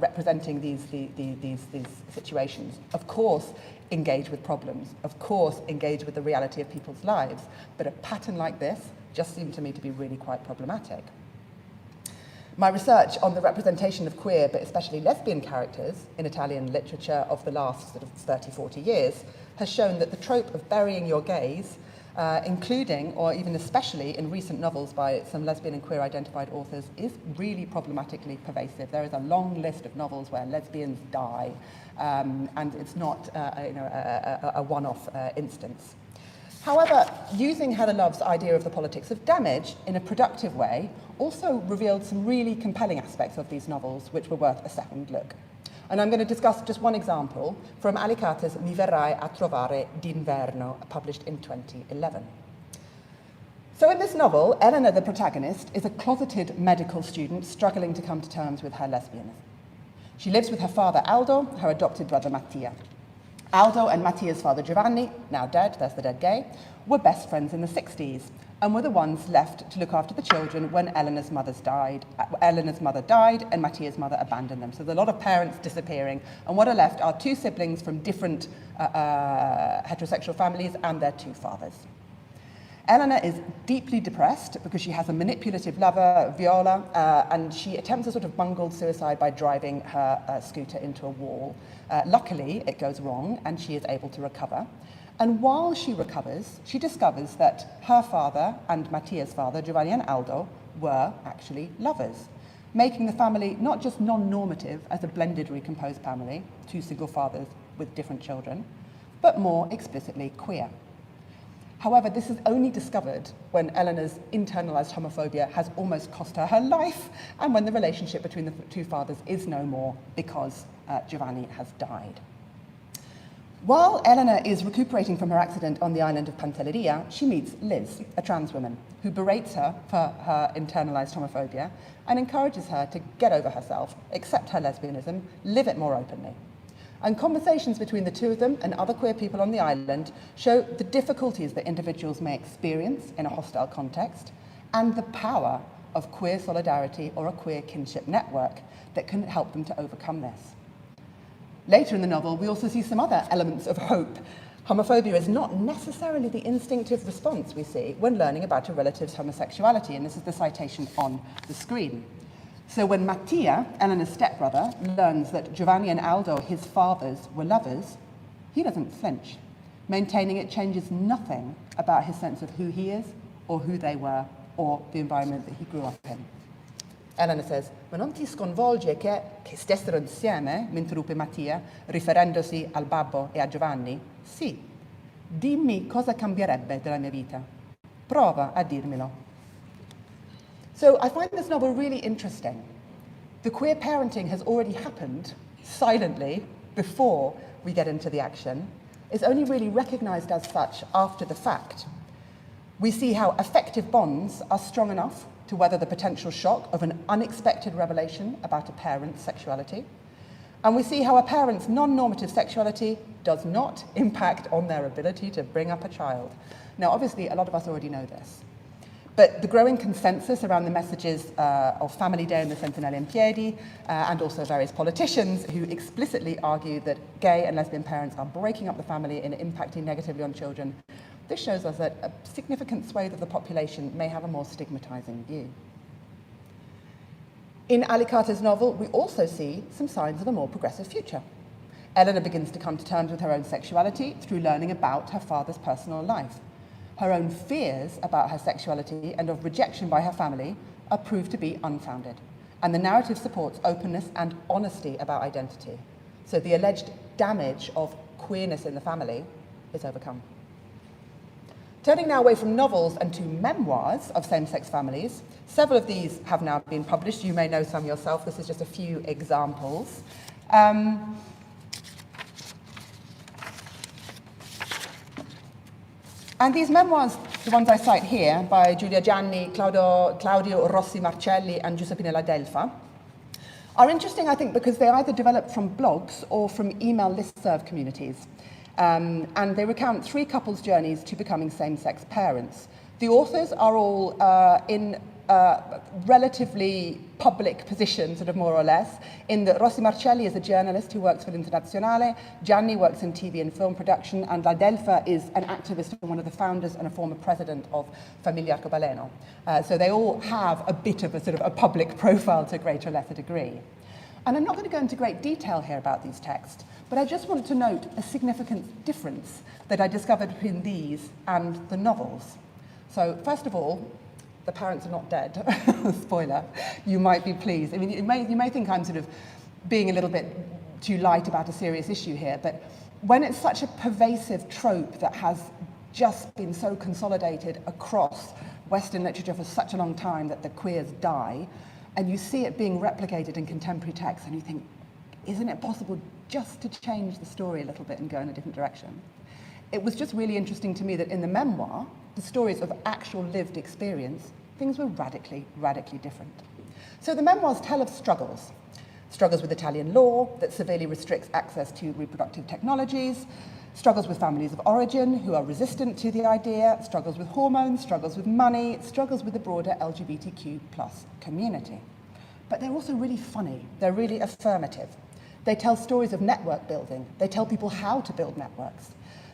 representing these situations. Of course, engage with problems. Of course, engage with the reality of people's lives. But a pattern like this just seemed to me to be really quite problematic. My research on the representation of queer, but especially lesbian characters in Italian literature of the last sort of 30, 40 years has shown that the trope of burying your gays, including or even especially in recent novels by some lesbian and queer identified authors, is really problematically pervasive. There is a long list of novels where lesbians die, and it's not a one-off instance. However, using Heather Love's idea of the politics of damage in a productive way also revealed some really compelling aspects of these novels which were worth a second look. And I'm going to discuss just one example from Alicate's Mi verrai a trovare d'inverno, published in 2011. So in this novel, Elena, the protagonist, is a closeted medical student struggling to come to terms with her lesbianism. She lives with her father Aldo, her adopted brother Mattia. Aldo and Mattia's father Giovanni, now dead, there's the dead gay, were best friends in the 60s and were the ones left to look after the children when Eleanor's mother died and Mattia's mother abandoned them. So there's a lot of parents disappearing, and what are left are 2 siblings from different heterosexual families and their 2 fathers. Eleanor is deeply depressed because she has a manipulative lover, Viola, and she attempts a sort of bungled suicide by driving her scooter into a wall. Luckily, it goes wrong and she is able to recover. And while she recovers, she discovers that her father and Mattia's father, Giovanni and Aldo, were actually lovers, making the family not just non-normative as a blended recomposed family, 2 single fathers with different children, but more explicitly queer. However, this is only discovered when Eleanor's internalized homophobia has almost cost her her life, and when the relationship between the 2 fathers is no more because Giovanni has died. While Eleanor is recuperating from her accident on the island of Pantelleria, she meets Liz, a trans woman, who berates her for her internalized homophobia and encourages her to get over herself, accept her lesbianism, live it more openly. And conversations between the 2 of them and other queer people on the island show the difficulties that individuals may experience in a hostile context and the power of queer solidarity or a queer kinship network that can help them to overcome this. Later in the novel, we also see some other elements of hope. Homophobia is not necessarily the instinctive response we see when learning about a relative's homosexuality, and this is the citation on the screen. So when Mattia, Eleanor's stepbrother, learns that Giovanni and Aldo, his fathers, were lovers, he doesn't flinch, maintaining it changes nothing about his sense of who he is, or who they were, or the environment that he grew up in. Eleanor says, ma non ti sconvolge che stessero insieme, mi interruppe Mattia, riferendosi al babbo e a Giovanni? Sì. Dimmi cosa cambierebbe della mia vita. Prova a dirmelo. So I find this novel really interesting. The queer parenting has already happened silently before we get into the action. It's only really recognized as such after the fact. We see how affective bonds are strong enough to weather the potential shock of an unexpected revelation about a parent's sexuality. And we see how a parent's non-normative sexuality does not impact on their ability to bring up a child. Now, obviously, a lot of us already know this. But the growing consensus around the messages of Family Day and the Sentinelle in Piedi, and also various politicians who explicitly argue that gay and lesbian parents are breaking up the family and impacting negatively on children, this shows us that a significant swathe of the population may have a more stigmatizing view. In Alicate's novel, we also see some signs of a more progressive future. Eleanor begins to come to terms with her own sexuality through learning about her father's personal life. Her own fears about her sexuality and of rejection by her family are proved to be unfounded, and the narrative supports openness and honesty about identity. So the alleged damage of queerness in the family is overcome. Turning now away from novels and to memoirs of same-sex families, several of these have now been published. You may know some yourself. This is just a few examples. And these memoirs, the ones I cite here, by Giulia Gianni, Claudio Rossi Marcelli, and Giuseppina La Delfa, are interesting, I think, because they either develop from blogs or from email listserv communities. And they recount three couples' journeys to becoming same-sex parents. The authors are all in relatively public positions, sort of more or less, in that Rossi Marcelli is a journalist who works for l'Internazionale, Gianni works in TV and film production, and La Delfa is an activist and one of the founders and a former president of Famiglia Arcobaleno. So they all have a bit of a sort of a public profile to a greater or lesser degree. And I'm not going to go into great detail here about these texts, but I just want to note a significant difference that I discovered between these and the novels. So first of all, the parents are not dead. Spoiler. You might be pleased. I mean, you may think I'm sort of being a little bit too light about a serious issue here, but when it's such a pervasive trope that has just been so consolidated across Western literature for such a long time that the queers die, and you see it being replicated in contemporary texts, and you think, isn't it possible just to change the story a little bit and go in a different direction? It was just really interesting to me that in the memoir, the stories of actual lived experience, things were radically, radically different. So the memoirs tell of struggles. Struggles with Italian law that severely restricts access to reproductive technologies, struggles with families of origin who are resistant to the idea, struggles with hormones, struggles with money, struggles with the broader LGBTQ plus community. But they're also really funny. They're really affirmative. They tell stories of network building. They tell people how to build networks.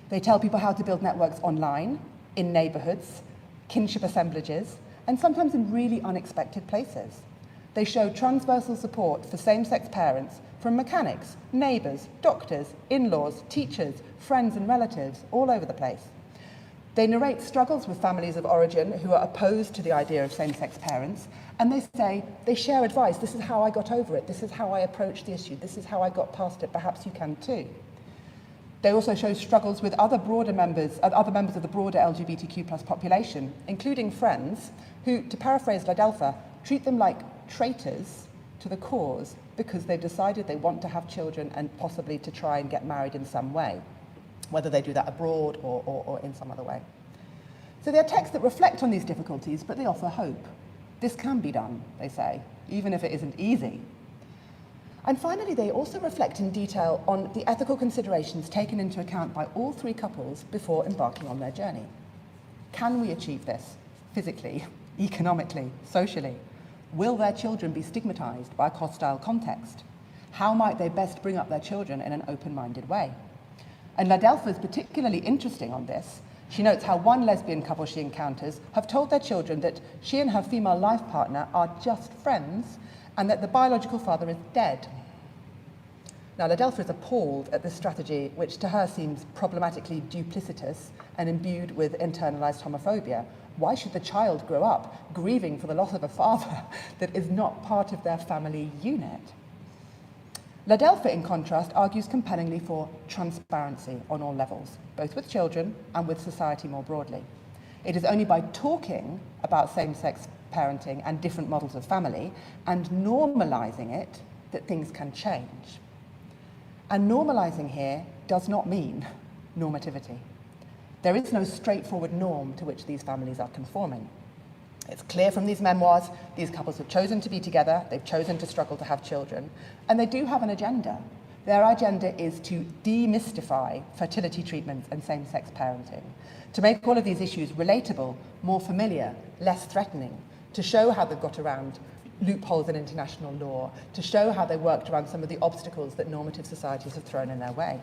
They tell people how to build networks online, in neighborhoods, kinship assemblages, and sometimes in really unexpected places. They show transversal support for same-sex parents from mechanics, neighbors, doctors, in-laws, teachers, friends and relatives all over the place. They narrate struggles with families of origin who are opposed to the idea of same-sex parents, and they share advice. This is how I got over it. This is how I approached the issue. This is how I got past it. Perhaps you can too. They also show struggles with other members of the broader LGBTQ plus population, including friends who, to paraphrase La Delfa, treat them like traitors to the cause because they've decided they want to have children and possibly to try and get married in some way, whether they do that abroad or in some other way. So they're texts that reflect on these difficulties, but they offer hope. This can be done, they say, even if it isn't easy. And finally, they also reflect in detail on the ethical considerations taken into account by all three couples before embarking on their journey. Can we achieve this physically, economically, socially? Will their children be stigmatized by a hostile context? How might they best bring up their children in an open-minded way? And Ladelfa is particularly interesting on this. She notes how one lesbian couple she encounters have told their children that she and her female life partner are just friends and that the biological father is dead. Now, Ladelfa is appalled at this strategy, which to her seems problematically duplicitous and imbued with internalized homophobia. Why should the child grow up grieving for the loss of a father that is not part of their family unit? Ladelfa, in contrast, argues compellingly for transparency on all levels, both with children and with society more broadly. It is only by talking about same-sex parenting and different models of family and normalizing it that things can change. And normalizing here does not mean normativity. There is no straightforward norm to which these families are conforming. It's clear from these memoirs, these couples have chosen to be together, they've chosen to struggle to have children, and they do have an agenda. Their agenda is to demystify fertility treatments and same-sex parenting, to make all of these issues relatable, more familiar, less threatening, to show how they've got around loopholes in international law, to show how they worked around some of the obstacles that normative societies have thrown in their way.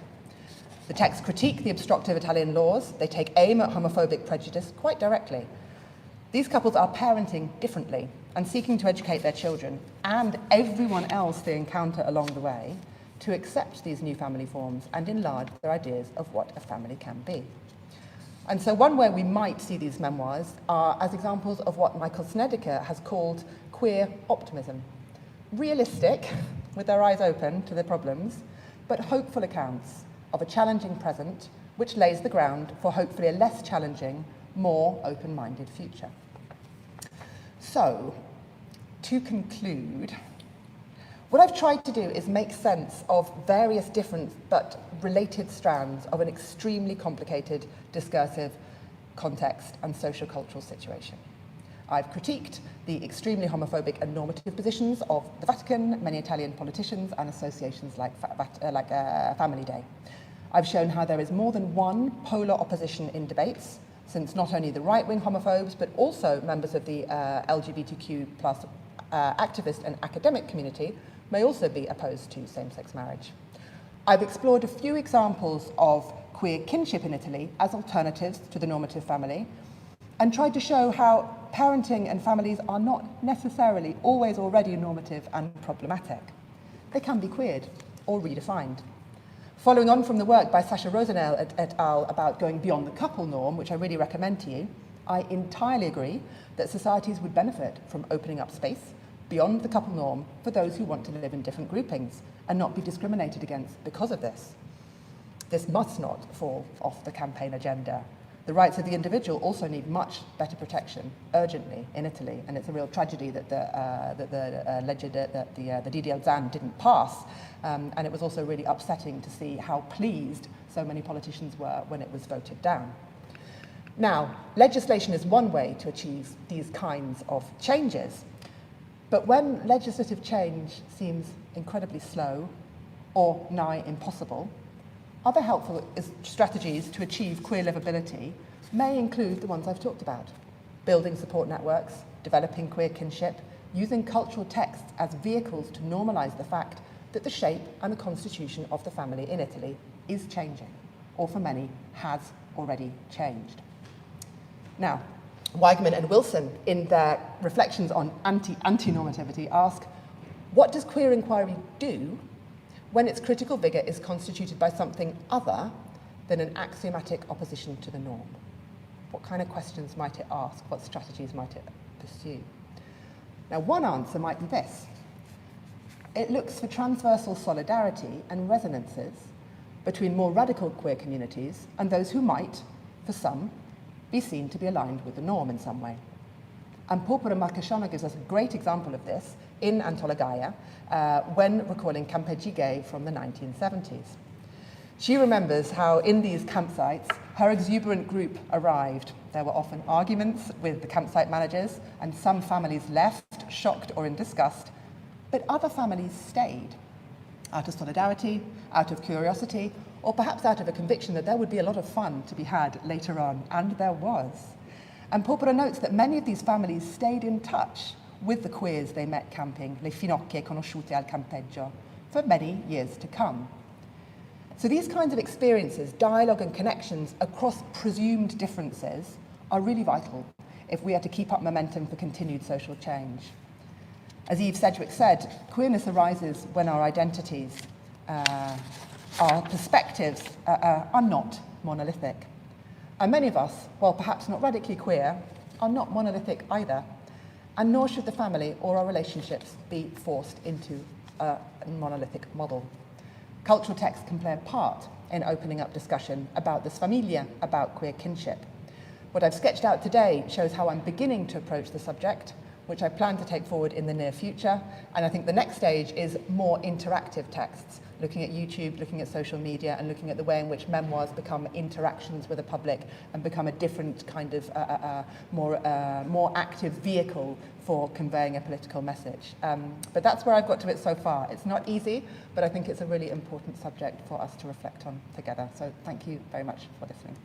The texts critique the obstructive Italian laws, they take aim at homophobic prejudice quite directly. These couples are parenting differently and seeking to educate their children and everyone else they encounter along the way to accept these new family forms and enlarge their ideas of what a family can be. And so one way we might see these memoirs are as examples of what Michael Snedeker has called queer optimism. Realistic, with their eyes open to the problems, but hopeful accounts of a challenging present which lays the ground for hopefully a less challenging, more open-minded future. So, to conclude, what I've tried to do is make sense of various different but related strands of an extremely complicated discursive context and socio-cultural situation. I've critiqued the extremely homophobic and normative positions of the Vatican, many Italian politicians and associations like Family Day. I've shown how there is more than one polar opposition in debates, since not only the right-wing homophobes, but also members of the LGBTQ plus activist and academic community may also be opposed to same-sex marriage. I've explored a few examples of queer kinship in Italy as alternatives to the normative family, and tried to show how parenting and families are not necessarily always already normative and problematic. They can be queered or redefined. Following on from the work by Sasha Rosenell et al. About going beyond the couple norm, which I really recommend to you, I entirely agree that societies would benefit from opening up space beyond the couple norm for those who want to live in different groupings and not be discriminated against because of this. This must not fall off the campaign agenda. The rights of the individual also need much better protection urgently in Italy, and it's a real tragedy that the DDL Zan didn't pass, and it was also really upsetting to see how pleased so many politicians were when it was voted down. Now, legislation is one way to achieve these kinds of changes, but when legislative change seems incredibly slow or nigh impossible, other helpful strategies to achieve queer livability may include the ones I've talked about: building support networks, developing queer kinship, using cultural texts as vehicles to normalise the fact that the shape and the constitution of the family in Italy is changing, or for many, has already changed. Now, Weigman and Wilson, in their reflections on anti-normativity, ask, what does queer inquiry do when its critical vigour is constituted by something other than an axiomatic opposition to the norm? What kind of questions might it ask? What strategies might it pursue? Now, one answer might be this. It looks for transversal solidarity and resonances between more radical queer communities and those who might, for some, be seen to be aligned with the norm in some way. And Porpora Marcasciano gives us a great example of this in Antologaya when recalling Campeggi Gay from the 1970s. She remembers how in these campsites, her exuberant group arrived. There were often arguments with the campsite managers, and some families left, shocked or in disgust, but other families stayed, out of solidarity, out of curiosity, or perhaps out of a conviction that there would be a lot of fun to be had later on, and there was. And Porpora notes that many of these families stayed in touch with the queers they met camping, le finocchie conosciute al campeggio, for many years to come. So these kinds of experiences, dialogue and connections across presumed differences, are really vital if we are to keep up momentum for continued social change. As Eve Sedgwick said, queerness arises when our identities, our perspectives are not monolithic. And many of us, while perhaps not radically queer, are not monolithic either. And nor should the family or our relationships be forced into a monolithic model. Cultural texts can play a part in opening up discussion about the sfamiglia, about queer kinship. What I've sketched out today shows how I'm beginning to approach the subject, which I plan to take forward in the near future. And I think the next stage is more interactive texts, looking at YouTube, looking at social media, and looking at the way in which memoirs become interactions with the public and become a different kind of more active vehicle for conveying a political message. But that's where I've got to it so far. It's not easy, but I think it's a really important subject for us to reflect on together. So thank you very much for listening.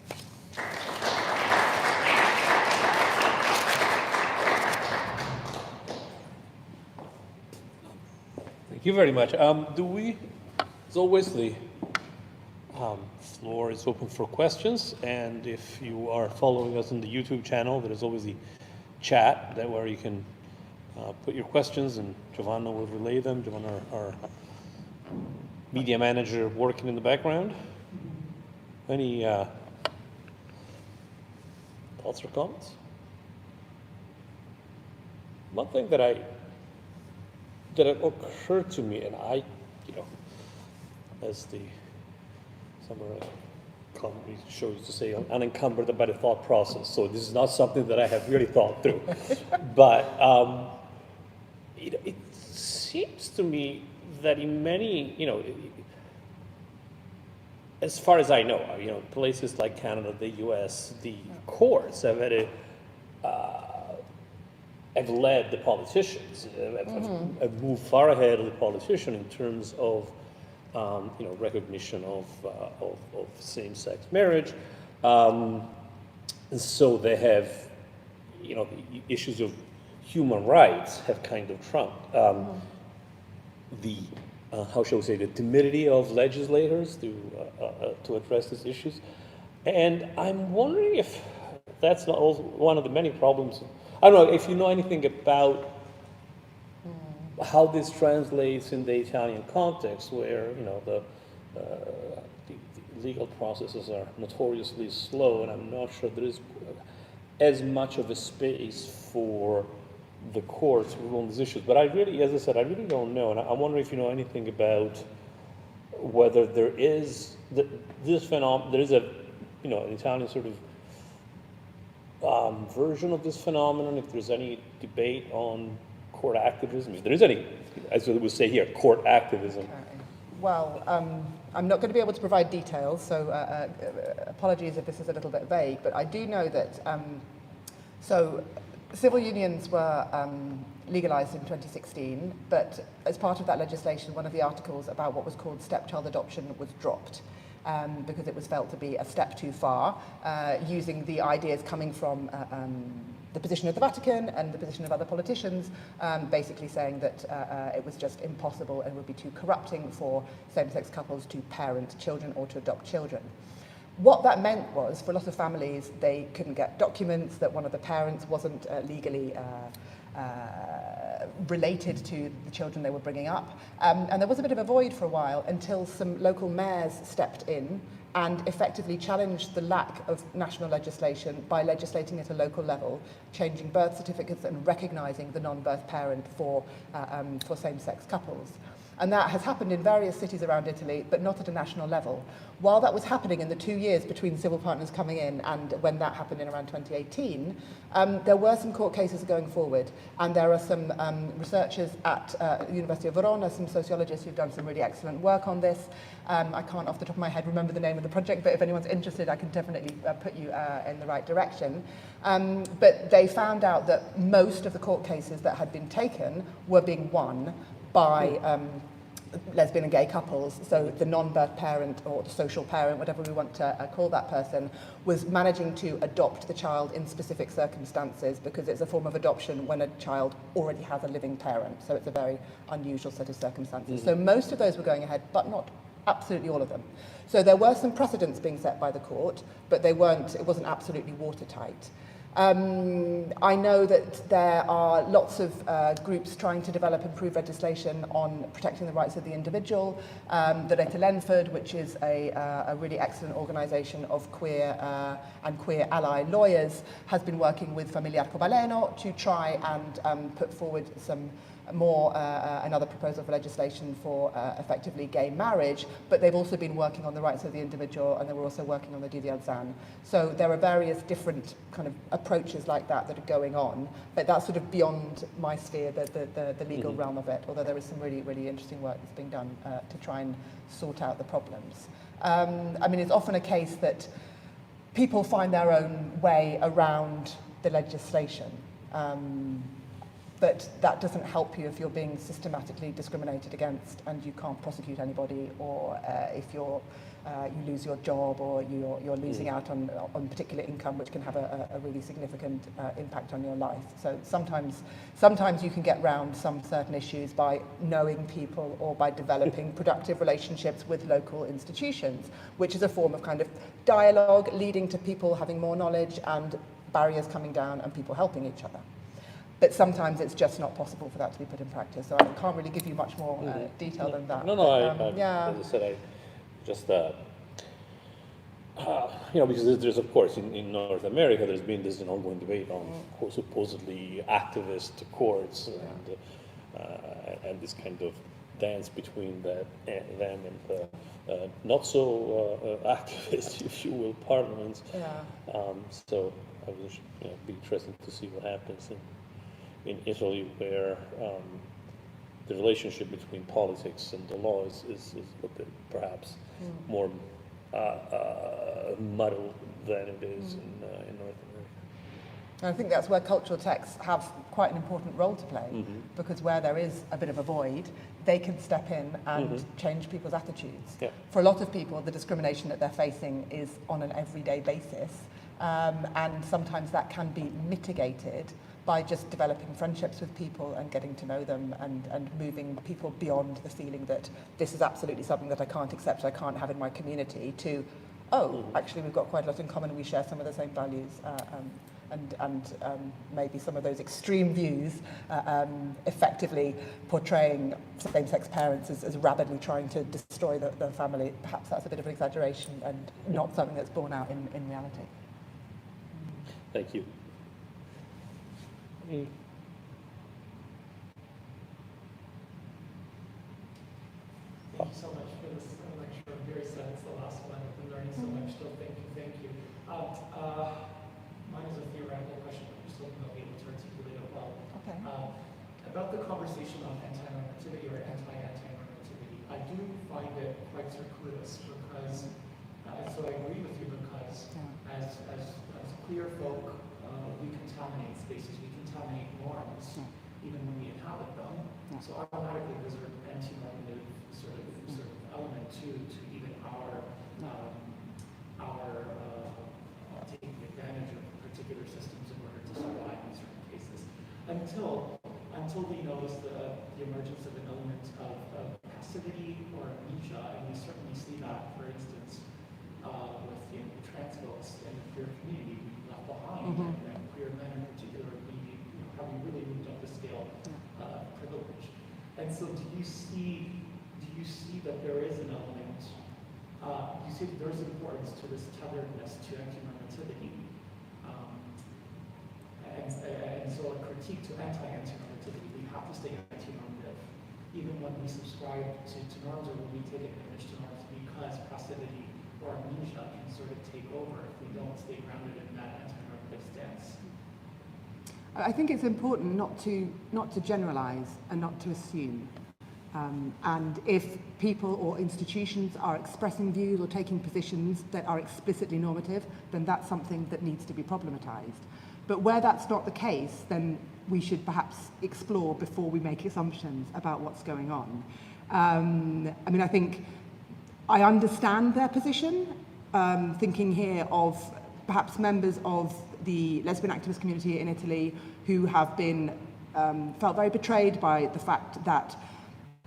Thank you very much. As always, the floor is open for questions, and if you are following us on the YouTube channel, there is always the chat where you can put your questions, and Giovanna will relay them. Giovanna, our media manager, working in the background. Any thoughts or comments? One thing that occurred to me, and I, as the summer comedy show used to say, I'm unencumbered by the thought process. So this is not something that I have really thought through. But it seems to me that in many, as far as I know, places like Canada, the US, the courts have had have led the politicians, have moved far ahead of the politician in terms of recognition of same-sex marriage. And so they have, the issues of human rights have kind of trumped the, how shall we say, the timidity of legislators to address these issues. And I'm wondering if that's not also one of the many problems. I don't know if you know anything about how this translates in the Italian context, where the legal processes are notoriously slow, and I'm not sure there is as much of a space for the courts to rule on these issues. But I really, as I said, I really don't know, and I'm wondering if you know anything about whether there is this phenomenon. There is an Italian sort of version of this phenomenon, if there's any debate on court activism, if there is any, as we would say here, court activism. Well, I'm not going to be able to provide details, so apologies if this is a little bit vague, but I do know that, so civil unions were legalized in 2016, but as part of that legislation, one of the articles about what was called stepchild adoption was dropped. Because it was felt to be a step too far, using the ideas coming from the position of the Vatican and the position of other politicians, basically saying that it was just impossible and would be too corrupting for same-sex couples to parent children or to adopt children. What that meant was, for a lot of families, they couldn't get documents, that one of the parents wasn't legally related to the children they were bringing up. And there was a bit of a void for a while until some local mayors stepped in and effectively challenged the lack of national legislation by legislating at a local level, changing birth certificates and recognising the non-birth parent for same-sex couples. And that has happened in various cities around Italy, but not at a national level. While that was happening in the 2 years between civil partners coming in and when that happened in around 2018, there were some court cases going forward. And there are some researchers at the University of Verona, some sociologists who've done some really excellent work on this. I can't off the top of my head remember the name of the project, but if anyone's interested, I can definitely put you in the right direction. But they found out that most of the court cases that had been taken were being won by lesbian and gay couples, so the non-birth parent or the social parent, whatever we want to call that person, was managing to adopt the child in specific circumstances, because it's a form of adoption when a child already has a living parent, so it's a very unusual set of circumstances. So most of those were going ahead, but not absolutely all of them. So there were some precedents being set by the court, but it wasn't absolutely watertight. I know that there are lots of groups trying to develop improved legislation on protecting the rights of the individual. The Data Lenford, which is a really excellent organisation of queer and queer ally lawyers, has been working with Famiglia to try and put forward some more another proposal for legislation for effectively gay marriage, but they've also been working on the rights of the individual, and they were also working on the DDL-ZAN. So there are various different kind of approaches like that that are going on, but that's sort of beyond my sphere, the legal realm of it, although there is some really, really interesting work that's being done to try and sort out the problems. I mean, it's often a case that people find their own way around the legislation. But that doesn't help you if you're being systematically discriminated against and you can't prosecute anybody, or if you lose your job, or you're losing out on particular income, which can have a really significant impact on your life. So sometimes you can get around some certain issues by knowing people or by developing productive relationships with local institutions, which is a form of kind of dialogue leading to people having more knowledge and barriers coming down and people helping each other. But sometimes it's just not possible for that to be put in practice. So I can't really give you much more detail than that. As I said, I just, because there's of course, in North America, there's been this ongoing debate on supposedly activist courts and this kind of dance between them and the not so activist, if you will, parliaments. So I would be interesting to see what happens in Italy, where the relationship between politics and the law is a bit perhaps more muddled than it is in North America. And I think that's where cultural texts have quite an important role to play, because where there is a bit of a void, they can step in and change people's attitudes. For a lot of people, the discrimination that they're facing is on an everyday basis, and sometimes that can be mitigated by just developing friendships with people and getting to know them and moving people beyond the feeling that this is absolutely something that I can't accept, I can't have in my community, to, actually we've got quite a lot in common and we share some of the same values, and maybe some of those extreme views effectively portraying same-sex parents as rapidly trying to destroy the family. Perhaps that's a bit of an exaggeration and not something that's borne out in reality. Thank you. Thank you so much for this lecture. I'm very sad it's the last one. I've been learning so much still. Thank you. Mine is a theoretical question, but I'm just hoping I'll be able to articulate it well. Okay. About the conversation on anti-normativity or anti-normativity, I do find it quite circuitous because, so I agree with you, because as queer folk, we contaminate spaces, we contaminate norms, even when we inhabit them. So automatically there's an anti-normative sort of element to even our taking advantage of particular systems in order to survive in certain cases. Until we notice the emergence of an element of passivity or amnesia, and we certainly see that, for instance, with trans folks in the queer community being left behind, and queer men in particular being having really moved up the scale of privilege. And so, do you see that there is an element? You see that there is importance to this tetheredness to anti-normativity, and so a critique to anti-normativity. We have to stay anti-normative, even when we subscribe to norms or when we take advantage to norms, because passivity or amnesia can sort of take over if we don't stay grounded in that anti-normative stance. I think it's important not to generalize and not to assume. And if people or institutions are expressing views or taking positions that are explicitly normative, then that's something that needs to be problematized. But where that's not the case, then we should perhaps explore before we make assumptions about what's going on. I mean, I think I understand their position, thinking here of perhaps members of the lesbian activist community in Italy who have been felt very betrayed by the fact that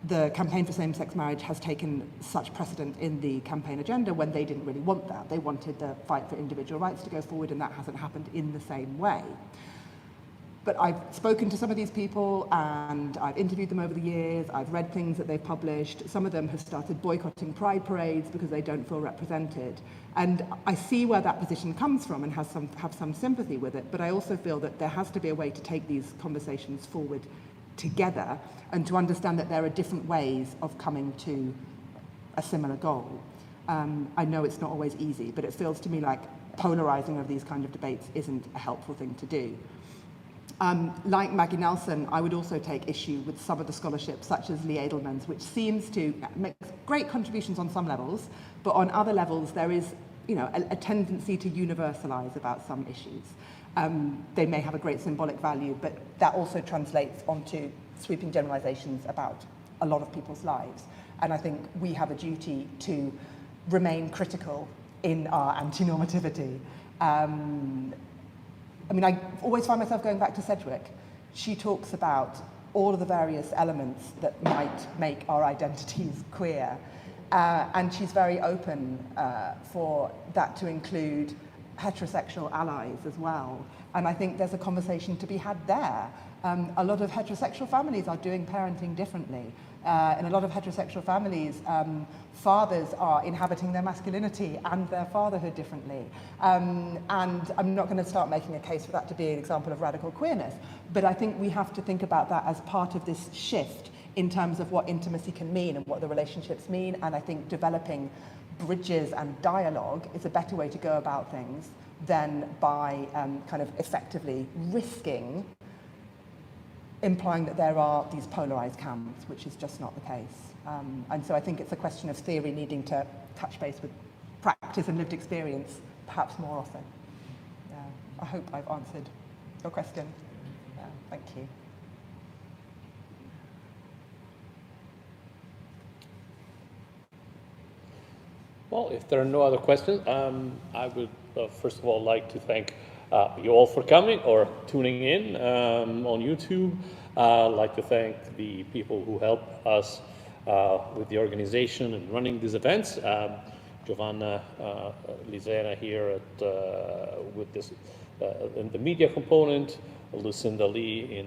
the campaign for same-sex marriage has taken such precedent in the campaign agenda when they didn't really want that. They wanted the fight for individual rights to go forward, and that hasn't happened in the same way. But I've spoken to some of these people and I've interviewed them over the years. I've read things that they've published. Some of them have started boycotting pride parades because they don't feel represented. And I see where that position comes from and have some sympathy with it. But I also feel that there has to be a way to take these conversations forward together and to understand that there are different ways of coming to a similar goal. I know it's not always easy, but it feels to me like polarizing of these kind of debates isn't a helpful thing to do. Like Maggie Nelson, I would also take issue with some of the scholarship, such as Lee Edelman's, which seems to make great contributions on some levels, but on other levels there is, a tendency to universalize about some issues. They may have a great symbolic value, but that also translates onto sweeping generalizations about a lot of people's lives. And I think we have a duty to remain critical in our anti-normativity. I always find myself going back to Sedgwick. She talks about all of the various elements that might make our identities queer. And she's very open for that to include heterosexual allies as well. And I think there's a conversation to be had there. A lot of heterosexual families are doing parenting differently. In a lot of heterosexual families, fathers are inhabiting their masculinity and their fatherhood differently. And I'm not going to start making a case for that to be an example of radical queerness, but I think we have to think about that as part of this shift in terms of what intimacy can mean and what the relationships mean. And I think developing bridges and dialogue is a better way to go about things than by kind of effectively risking implying that there are these polarized camps, which is just not the case. And so I think it's a question of theory needing to touch base with practice and lived experience perhaps more often. Yeah. I hope I've answered your question. Yeah. Thank you. Well, if there are no other questions, I would first of all like to thank you all for coming or tuning in on YouTube. I'd like to thank the people who help us with the organization and running these events. Giovanna Lisera here with this in the media component, Lucinda Lee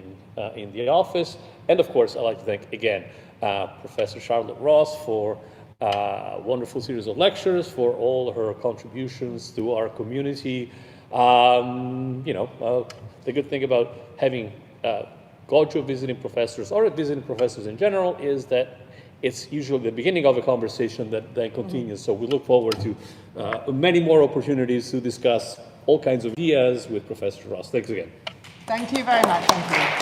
in the office, and of course I'd like to thank again Professor Charlotte Ross for wonderful series of lectures, for all her contributions to our community. The good thing about having Goggio visiting professors or visiting professors in general is that it's usually the beginning of a conversation that then continues. So we look forward to many more opportunities to discuss all kinds of ideas with Professor Ross. Thanks again. Thank you very much. Thank you.